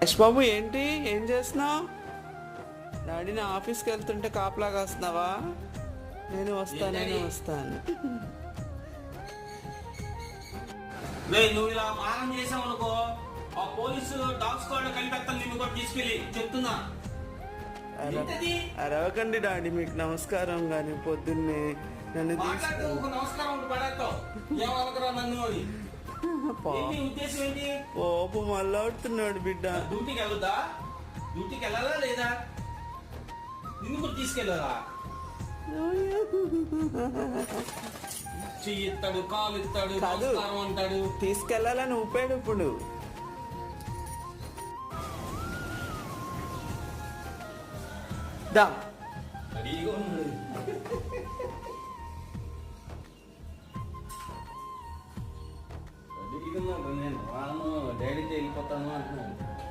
యశ్ బాబు ఏంటి ఏం చేస్తున్నావు? డాడీని ఆఫీస్కి వెళ్తుంటే కాపలాగా వస్తున్నావా? నేను వస్తాను. నువ్వు ఇలా మారం చేసావు అనుకో, ఆ పోలీసు డాగ్ స్క్వాడ్ కలిపెత్తాను నిన్ను కూడా తీసుకెళ్ళి చెప్తున్నా. అరవకండి డాడీ, మీకు నమస్కారం. కానీ పొద్దున్నే నన్ను నమస్కారం పడేస్తావు. ఏమనుకురా నన్ను అని ఉద్దేశం ఏంటి? ఓపు మళ్ళాడుతున్నాడు బిడ్డ. డ్యూటీకి వెళ్దా? డ్యూటీకి వెళ్ళాలా లేదా? నిన్ను కూడా తీసుకెళ్ళాలా? చెయ్యి ఇస్తాడు, కాలు ఇస్తాడు, నమస్కారం అంటాడు. తీసుకెళ్లాలని ఊపాడు ఇప్పుడు. దా